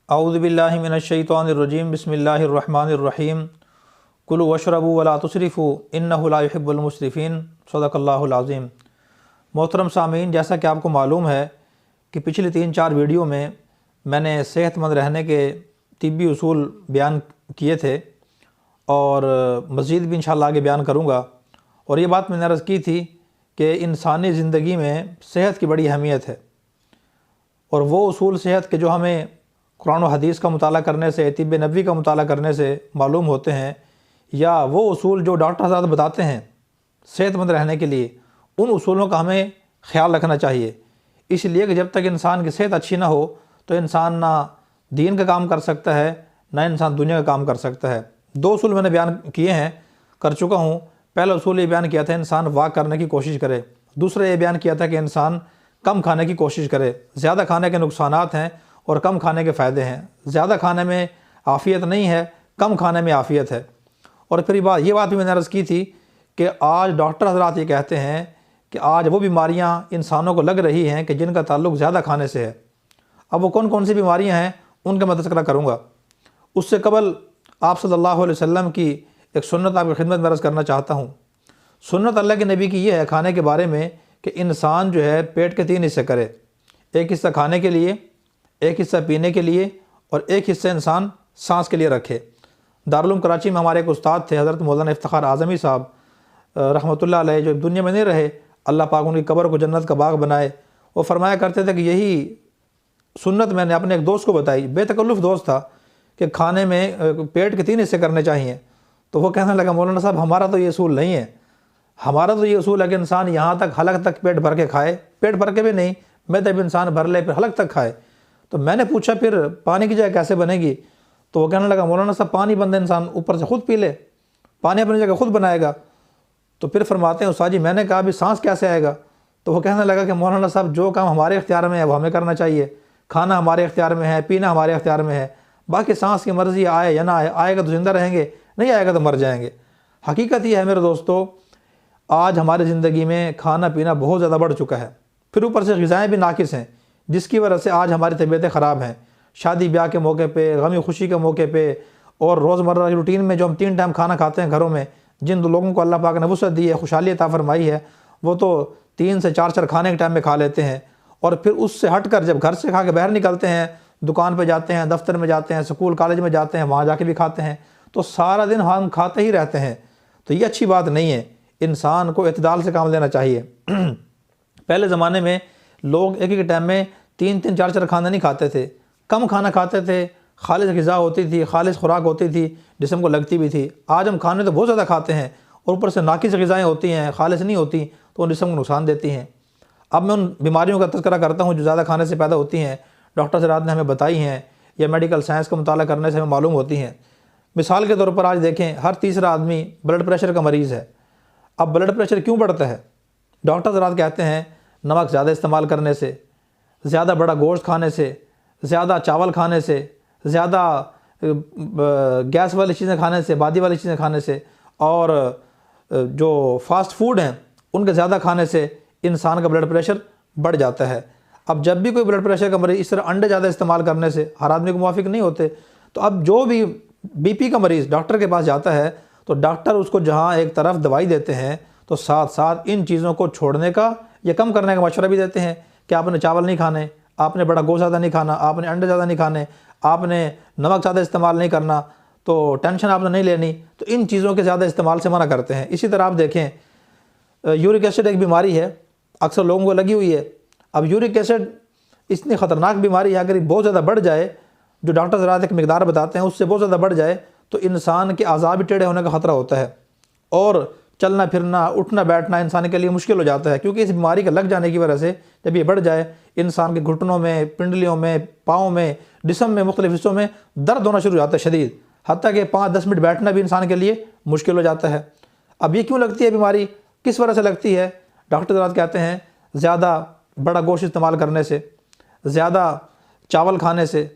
औज़ु बिल्लाहि मिनश्शैतानिर्रजीम बिस्मिल्लाहिर्रहमानिर्रहीम कुलू वशरबू वला तुसरिफ़ू इन्नहु ला युहिब्बुल मुस्रिफ़ीन सदक़ल्लाहुल अज़ीम। मोहतरम सामीन, जैसा कि आपको मालूम है कि पिछली 3-4 वीडियो में मैंने सेहतमंद रहने के तिब्बी उसूल बयान किए थे और मज़ीद भी इंशाअल्लाह आगे बयान करूँगा। और ये बात मैंने अर्ज़ की थी कि इंसानी ज़िंदगी में सेहत की बड़ी अहमियत है और वो उसूल सेहत के जो हमें कुरान और हदीस का मुताला करने से, तिब्ब नबवी का मुताला करने से मालूम होते हैं, या वो उसूल जो डॉक्टर साहब बताते हैं सेहतमंद रहने के लिए, उन उसूलों का हमें ख्याल रखना चाहिए। इसलिए कि जब तक इंसान की सेहत अच्छी ना हो तो इंसान ना दीन का काम कर सकता है, ना इंसान दुनिया का काम कर सकता है। 2 उसूल मैंने बयान किए हैं, कर चुका हूँ। पहला उसूल ये बयान किया था इंसान वाक करने की कोशिश करे। दूसरा ये बयान किया था कि इंसान कम खाने की कोशिश करे। ज़्यादा खाने के नुकसानात हैं और कम खाने के फ़ायदे हैं। ज़्यादा खाने में आफ़ियत नहीं है, कम खाने में आफ़ियत है। और फिर ये बात भी मैंने अर्ज़ की थी कि आज डॉक्टर हज़रात ये कहते हैं कि आज वो बीमारियां इंसानों को लग रही हैं कि जिनका ताल्लुक़ ज़्यादा खाने से है। अब वो कौन कौन सी बीमारियां हैं उनका मैं तज़किरा करूँगा। उससे कबल आप सल्लल्लाहु अलैहि वसल्लम की एक सुन्नत आपकी खिदमत में अर्ज़ करना चाहता हूँ। सुन्नत अल्लाह के नबी की ये है खाने के बारे में कि इंसान जो है पेट के 3 हिस्से करे। एक हिस्सा खाने के लिए, एक हिस्सा पीने के लिए और एक हिस्सा इंसान सांस के लिए रखे। दारुल कराची में हमारे एक उस्ताद थे हज़रत मौलाना इफ्तिखार आज़मी साहब रहमतुल्लाह अलैह, जो दुनिया में नहीं रहे, अल्लाह पाक उनकी कब्र को जन्नत का बाग बनाए। वो फरमाया करते थे कि यही सुन्नत मैंने अपने एक दोस्त को बताई, बेतकल्लुफ़ दोस्त था, कि खाने में पेट के 3 हिस्से करने चाहिए। तो वो कहने लगा, मौलाना साहब हमारा तो ये असूल नहीं है। हमारा तो ये असूल है कि इंसान यहाँ तक हलक तक पेट भर के खाए, पेट भर के भी नहीं, मैं तब इंसान भर ले फिर हलक तक खाए। तो मैंने पूछा फिर पानी की जगह कैसे बनेगी? तो वो कहने लगा, मौलाना साहब पानी बंदा इंसान ऊपर से ख़ुद पी ले, पानी अपनी जगह ख़ुद बनाएगा। तो फिर फरमाते हैं उस्ताद जी, मैंने कहा अभी सांस कैसे आएगा? तो वो कहने लगा कि मौलाना साहब जो काम हमारे इख्तियार में है वो हमें करना चाहिए। खाना हमारे इख्तियार में है, पीना हमारे इख्तियार में है, बाकी सांस की मर्ज़ी आए या ना आए। आएगा तो ज़िंदा रहेंगे, नहीं आएगा तो मर जाएंगे। हकीकत ये है मेरे दोस्तों, आज हमारी ज़िंदगी में खाना पीना बहुत ज़्यादा बढ़ चुका है, फिर ऊपर से ग़िज़ाएँ भी नाकिस हैं, जिसकी वजह से आज हमारी तबीयतें ख़राब हैं। शादी ब्याह के मौके पे, गमी खुशी के मौके पे और रोज़मर्रा की रूटीन में जो हम 3 टाइम खाना खाते हैं घरों में, जिन लोगों को अल्लाह पाक ने वुसअत दी है, खुशहाली अता फरमाई है, वो तो 3 से 4 खाने के टाइम में खा लेते हैं। और फिर उससे हट कर जब घर से खा के बाहर निकलते हैं, दुकान पर जाते हैं, दफ्तर में जाते हैं, स्कूल कॉलेज में जाते हैं, वहाँ जाके भी खाते हैं, तो सारा दिन हम खाते ही रहते हैं। तो ये अच्छी बात नहीं है। इंसान को इत्दाल से काम लेना चाहिए। पहले ज़माने में लोग एक एक टाइम में 3-3, 4-4 खाना नहीं खाते थे, कम खाना खाते थे, खालिस ग़िज़ा होती थी, खालिस खुराक होती थी, जिस्म को लगती भी थी। आज हम खाने तो बहुत ज़्यादा खाते हैं और ऊपर से नाकिस ग़िज़ाएँ होती हैं, खालिस नहीं होती, तो उन जिस्म को नुकसान देती हैं। अब मैं उन बीमारियों का तज़किरा करता हूँ जो ज़्यादा खाने से पैदा होती हैं, डॉक्टर हज़रात ने हमें बताई हैं या मेडिकल साइंस का मुताला करने से हमें मालूम होती हैं। मिसाल के तौर पर आज देखें, हर तीसरा आदमी ब्लड प्रेशर का मरीज़ है। अब ब्लड प्रेशर क्यों बढ़ता है? डॉक्टर हज़रात कहते हैं नमक ज़्यादा इस्तेमाल करने से, ज़्यादा बड़ा गोश्त खाने से, ज़्यादा चावल खाने से, ज़्यादा गैस वाली चीज़ें खाने से, बादी वाली चीज़ें खाने से, और जो फास्ट फूड हैं उनके ज़्यादा खाने से इंसान का ब्लड प्रेशर बढ़ जाता है। अब जब भी कोई ब्लड प्रेशर का मरीज़, इस तरह अंडे ज़्यादा इस्तेमाल करने से हर आदमी को मुवाफिक नहीं होते, तो अब जो भी बीपी का मरीज़ डॉक्टर के पास जाता है तो डॉक्टर उसको जहाँ एक तरफ दवाई देते हैं तो साथ साथ इन चीज़ों को छोड़ने का या कम करने का मशवरा भी देते हैं कि आपने चावल नहीं खाने, आपने बड़ा गोश्त ज़्यादा नहीं खाना, आपने अंडे ज़्यादा नहीं खाने, आपने नमक ज़्यादा इस्तेमाल नहीं करना, तो टेंशन आपने नहीं लेनी। तो इन चीज़ों के ज़्यादा इस्तेमाल से मना करते हैं। इसी तरह आप देखें, यूरिक एसिड एक बीमारी है, अक्सर लोगों को लगी हुई है। अब यूरिक एसिड इतनी ख़तरनाक बीमारी है, अगर बहुत ज़्यादा बढ़ जाए, जो डॉक्टर ज़रा एक मिकदार बताते हैं उससे बहुत ज़्यादा बढ़ जाए तो इंसान के अज़ा भी टेढ़े होने का ख़तरा होता है और चलना फिरना, उठना बैठना इंसान के लिए मुश्किल हो जाता है। क्योंकि इस बीमारी का लग जाने की वजह से जब ये बढ़ जाए, इंसान के घुटनों में, पिंडलियों में, पाँव में, जिस्म में, मुख्तलिफ हिस्सों में दर्द होना शुरू हो जाता है शदीद, हत्ता कि 5-10 मिनट बैठना भी इंसान के लिए मुश्किल हो जाता है। अब ये क्यों लगती है बीमारी, किस वजह से लगती है? डॉक्टर हज़रात कहते हैं ज़्यादा बड़ा गोश्त इस्तेमाल करने से, ज़्यादा चावल खाने से,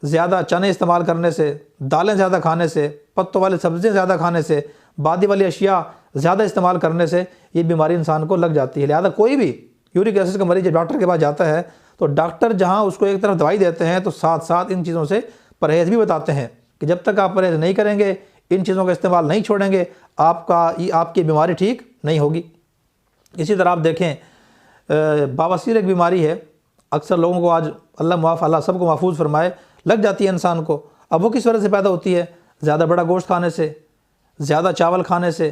ज़्यादा चने इस्तेमाल करने से, दालें ज़्यादा खाने से, पत्तों वाली सब्ज़ियाँ ज़्यादा खाने से, बादी वाली अशिया ज़्यादा इस्तेमाल करने से ये बीमारी इंसान को लग जाती है। लिहाजा कोई भी यूरिक एसिड का मरीज़ जब डॉक्टर के पास जाता है तो डॉक्टर जहाँ उसको एक तरफ दवाई देते हैं तो साथ साथ इन चीज़ों से परहेज़ भी बताते हैं कि जब तक आप परहेज़ नहीं करेंगे, इन चीज़ों का इस्तेमाल नहीं छोड़ेंगे, आपकी बीमारी ठीक नहीं होगी। इसी तरह आप देखें बवासीर एक बीमारी है, अक्सर लोगों को आज अल्लाह सबको महफूज फरमाए लग जाती है इंसान को। अब वो किस वजह से पैदा होती है? ज़्यादा बड़ा गोश्त खाने से, ज़्यादा चावल खाने से,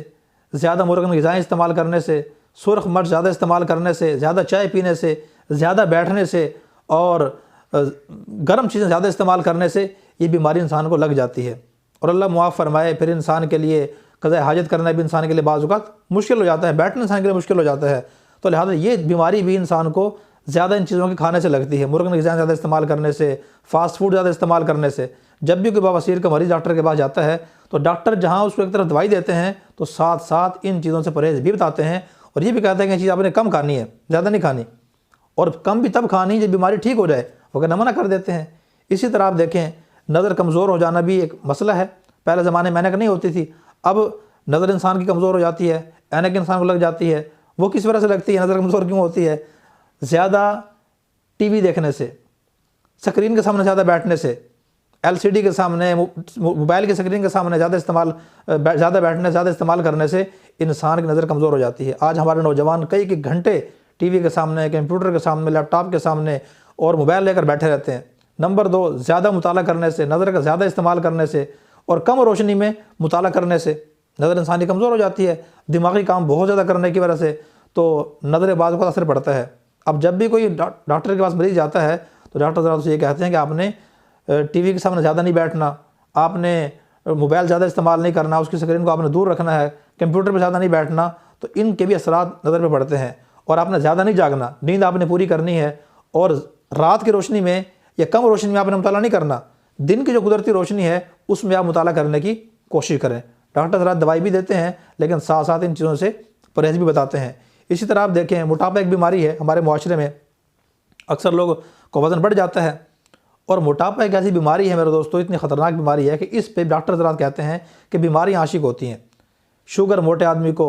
ज़्यादा मुर्गन ग़िज़ाएँ इस्तेमाल करने से, सुर्ख मिर्च ज़्यादा इस्तेमाल करने से, ज़्यादा चाय पीने से, ज़्यादा बैठने से और गर्म चीज़ें ज़्यादा इस्तेमाल करने से ये बीमारी इंसान को लग जाती है। और अल्लाह मुआफ़ फरमाए, फिर इंसान के लिए क़ज़ा हाजत करना भी इंसान के लिए बाज़ औक़ात मुश्किल हो जाता है, बैठना इंसान के लिए मुश्किल हो जाता है। तो लिहाजा ये बीमारी भी इंसान को ज़्यादा इन चीज़ों के खाने से लगती है, मुर्गन ग़िज़ाएँ ज़्यादा इस्तेमाल करने से, फ़ास्ट फूड ज़्यादा इस्तेमाल करने से। जब भी कोई बवासीर का मरीज़ डॉक्टर के पास जाता है तो डॉक्टर जहाँ उसको एक तरफ दवाई देते हैं तो साथ साथ इन चीज़ों से परहेज़ भी बताते हैं और ये भी कहते हैं कि ये चीज़ आपने कम खानी है, ज़्यादा नहीं खानी, और कम भी तब खानी जब बीमारी ठीक हो जाए, वगैरह मना कर देते हैं। इसी तरह आप देखें नज़र कमज़ोर हो जाना भी एक मसला है। पहले ज़माने में ऐनक नहीं होती थी, अब नज़र इंसान की कमज़ोर हो जाती है, ऐनक इंसान को लग जाती है। वो किस वजह से लगती है, नज़र कमज़ोर क्यों होती है? ज़्यादा टीवी देखने से, स्क्रीन के सामने ज़्यादा बैठने से, एलसीडी के सामने, मोबाइल की स्क्रीन के सामने ज़्यादा बैठने, ज़्यादा इस्तेमाल करने से इंसान की नज़र कमज़ोर हो जाती है। आज हमारे नौजवान कई घंटे टीवी के सामने, कंप्यूटर के सामने, लैपटॉप के सामने और मोबाइल लेकर बैठे रहते हैं। नंबर 2, ज़्यादा मुताला करने से, नज़र का ज़्यादा इस्तेमाल करने से और कम रोशनी में मुताला करने से नज़र इंसान की कमज़ोर हो जाती है। दिमागी काम बहुत ज़्यादा करने की वजह से तो नज़र बाज़ का असर पड़ता है। अब जब भी कोई डॉक्टर के पास मरीज़ जाता है तो डॉक्टर साहब से ये कहते हैं कि आपने टीवी के सामने ज़्यादा नहीं बैठना, आपने मोबाइल ज़्यादा इस्तेमाल नहीं करना, उसकी स्क्रीन को आपने दूर रखना है, कंप्यूटर पर ज़्यादा नहीं बैठना, तो इनके भी असरात नज़र पे पड़ते हैं। और आपने ज़्यादा नहीं जागना, नींद आपने पूरी करनी है और रात की रोशनी में या कम रोशनी में आपने मुताला नहीं करना, दिन की जो कुदरती रोशनी है उसमें आप मुताला करने की कोशिश करें। डॉक्टर साहब दवाई भी देते हैं लेकिन साथ साथ इन चीज़ों से परहेज़ भी बताते हैं। इसी तरह आप देखें मोटापा एक बीमारी है हमारे माशरे में, अक्सर लोग को वज़न बढ़ जाता है और मोटापा एक ऐसी बीमारी है मेरे दोस्तों, इतनी ख़तरनाक बीमारी है कि इस पे डॉक्टर हज़रात कहते हैं कि बीमारी आशिक होती हैं। शुगर मोटे आदमी को,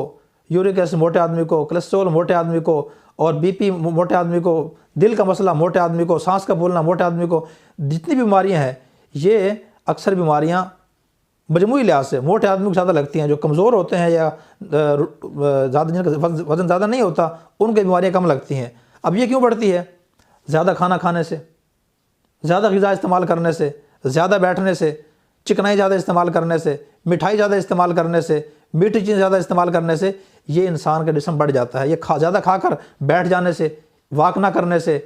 यूरिक एसिड मोटे आदमी को, कोलेस्ट्रॉल मोटे आदमी को और बीपी मोटे आदमी को, दिल का मसला मोटे आदमी को, सांस का फूलना मोटे आदमी को, जितनी बीमारियाँ हैं ये अक्सर बीमारियाँ मजमूई लिहाज से मोटे आदमी को ज़्यादा लगती हैं। जो कमज़ोर होते हैं या ज़्यादा जिनका वज़न ज़्यादा नहीं होता उनकी बीमारियाँ कम लगती हैं। अब ये क्यों बढ़ती है? ज़्यादा खाना खाने से, ज़्यादा ग़िज़ा इस्तेमाल करने से, ज़्यादा बैठने से, चिकनाई ज़्यादा इस्तेमाल करने से, मिठाई ज़्यादा इस्तेमाल करने से, मीठी चीज़ ज़्यादा इस्तेमाल करने से ये इंसान का जिस्म बढ़ जाता है। ये ज़्यादा खाकर बैठ जाने से, वाक ना करने से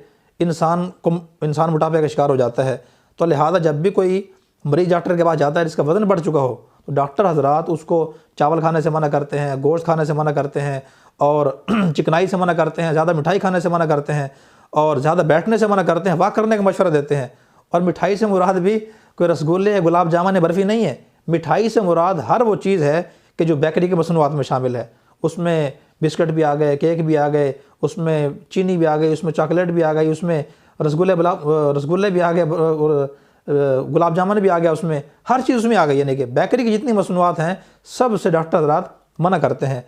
इंसान मोटापे का शिकार हो जाता है। तो लिहाजा जब भी कोई मरीज़ डॉक्टर के पास जाता है जिसका वज़न बढ़ चुका हो तो डॉक्टर हज़रात उसको चावल खाने से मना करते हैं, गोश्त खाने से मना करते हैं और चिकनाई से मना करते हैं, ज़्यादा मिठाई खाने से मना करते हैं और ज़्यादा बैठने से मना करते हैं, वाक करने का मशवरा देते हैं। और मिठाई से मुराद भी कोई रसगुल्ले या गुलाब जामुन या बर्फ़ी नहीं है। मिठाई से मुराद हर वो चीज़ है कि जो बेकरी के मसनूआत में शामिल है। उसमें बिस्किट भी आ गए, केक भी आ गए, उसमें चीनी भी आ गई, उसमें चॉकलेट भी आ गई, उसमें रसगुल्ले भी आ गए और गुलाब जामुन भी आ गया, उसमें हर चीज़ उसमें आ गई। यानी कि बेकरी की जितनी मसनूआत हैं सब से डॉक्टर हज़रात मना करते हैं।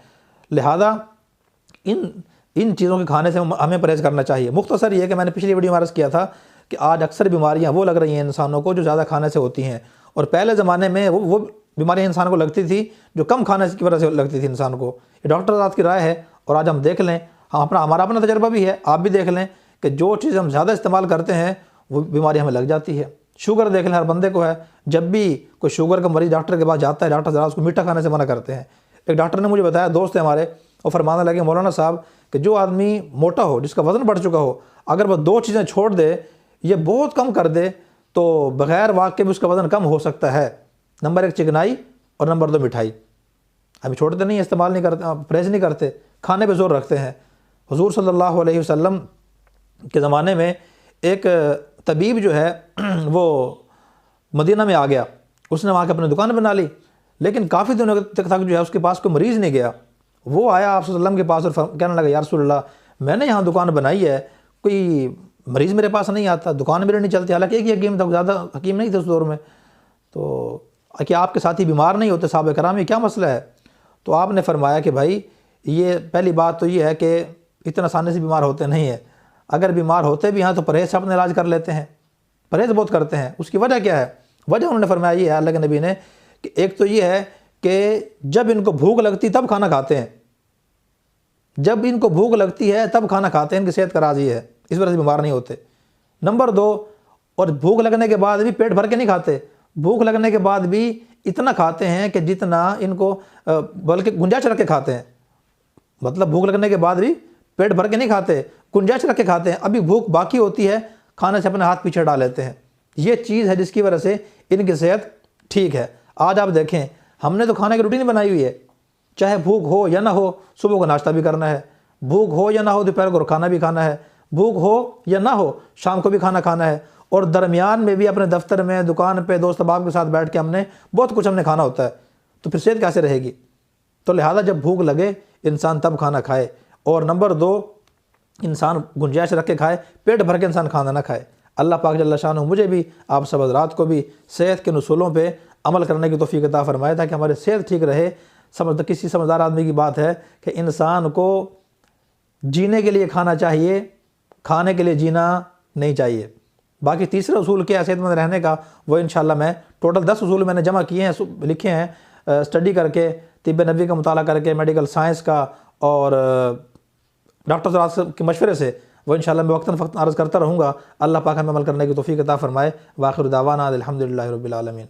लिहाजा इन चीज़ों के खाने से हमें परहेज़ करना चाहिए। मुख्तसर ये कि मैंने पिछली वीडियो में अर्ज़ किया था कि आज अक्सर बीमारियां वो लग रही हैं इंसानों को जो ज़्यादा खाने से होती हैं, और पहले ज़माने में वो बीमारियां इंसान को लगती थी जो कम खाने की वजह से लगती थी इंसान को। ये डॉक्टर हज़रात की राय है और आज हम देख लें, हमारा अपना तजर्बा भी है, आप भी देख लें कि जो चीज़ हम ज़्यादा इस्तेमाल करते हैं वो बीमारी हमें लग जाती है। शुगर देख लें, हर बंदे को है। जब भी कोई शुगर का मरीज़ डॉक्टर के पास जाता है डॉक्टर हज़रात उसको मीठा खाने से मना करते हैं। एक डॉक्टर ने मुझे बताया, दोस्त है हमारे, और फरमाने लगे मौलाना साहब कि जो आदमी मोटा हो, जिसका वज़न बढ़ चुका हो, अगर वह 2 चीज़ें छोड़ दे, ये बहुत कम कर दे तो बग़ैर वाक़ के भी उसका वज़न कम हो सकता है। नंबर 1 चिकनाई और नंबर 2 मिठाई। अभी छोड़ते नहीं, इस्तेमाल नहीं करते, परहेज़ नहीं करते, खाने पे ज़ोर रखते हैं। हुज़ूर सल्लल्लाहु अलैहि वसल्लम के ज़माने में एक तबीब जो है वो मदीना में आ गया, उसने वहाँ के अपनी दुकान बना ली, लेकिन काफ़ी दिनों तक जो है उसके पास कोई मरीज़ नहीं गया। वो आया आप सल्लल्लाहु अलैहि वसल्लम के पास और कहने लगा, या रसूलल्लाह, मैंने यहाँ दुकान बनाई है, कोई मरीज़ मेरे पास नहीं आता, दुकान मेरे नहीं चलती। हालांकि एक ही हकीम था, ज़्यादा हकीम नहीं थे उस दौर में। तो कि आपके साथी बीमार नहीं होते साहब कराम, ये क्या मसला है? तो आपने फरमाया कि भाई ये पहली बात तो ये है कि इतना आसानी से बीमार होते नहीं है, अगर बीमार होते भी हैं तो परहेज़ से अपना इलाज कर लेते हैं, परहेज़ बहुत करते हैं। उसकी वजह क्या है? वजह उन्होंने फरमाया ये है अल्लाह के नबी ने कि एक तो ये है कि जब इनको भूख लगती तब खाना खाते हैं, जब इनको भूख लगती है तब खाना खाते हैं, इनकी सेहत का राज ये है, इस वजह से बीमार नहीं होते। नंबर 2, और भूख लगने के बाद भी पेट भर के नहीं खाते, भूख लगने के बाद भी इतना खाते हैं कि जितना इनको बल्कि गुंजाइश रख के खाते हैं। मतलब भूख लगने के बाद भी पेट भर के नहीं खाते, गुंजाइश रख के खाते हैं, अभी भूख बाकी होती है, खाने से अपने हाथ पीछे डाल लेते हैं। ये चीज़ है जिसकी वजह से इनकी सेहत ठीक है। आज आप देखें, हमने तो खाने की रूटीन बनाई हुई है, चाहे भूख हो या ना हो, सुबह को नाश्ता भी करना है, भूख हो या ना हो दोपहर को खाना भी खाना है, भूख हो या ना हो शाम को भी खाना खाना है, और दरमियान में भी अपने दफ्तर में, दुकान पे, दोस्त अहबाब के साथ बैठ के हमने बहुत कुछ हमने खाना होता है। तो फिर सेहत कैसे रहेगी? तो लिहाजा जब भूख लगे इंसान तब खाना खाए। और नंबर 2, इंसान गुंजाइश रख के खाए, पेट भर के इंसान खाना ना खाए। अल्लाह पाक जल्ल शान मुझे भी, आप सब हज़रात को भी सेहत के उसूलों पे अमल करने की तौफीक अता फरमाए, ताकि हमारी सेहत ठीक रहे। किसी समझदार आदमी की बात है कि इंसान को जीने के लिए खाना चाहिए, खाने के लिए जीना नहीं चाहिए। बाकी तीसरा उसूल क्या है सेहतमंद रहने का, वो इंशाल्लाह मैं टोटल 10 उसूल मैंने जमा किए हैं, लिखे हैं स्टडी करके, तिब्ब नबी का मुताला करके, मेडिकल साइंस का और डॉक्टर के मशवरे से, वो इंशाल्लाह मैं वक्तन फ़क्तन अर्ज़ करता रहूँगा। अल्लाह पाक हमें अमल करने की तौफीक अता फ़रमाए। वाखिर दावाना अल्हम्दुलिल्लाहि रब्बिल आलमीन।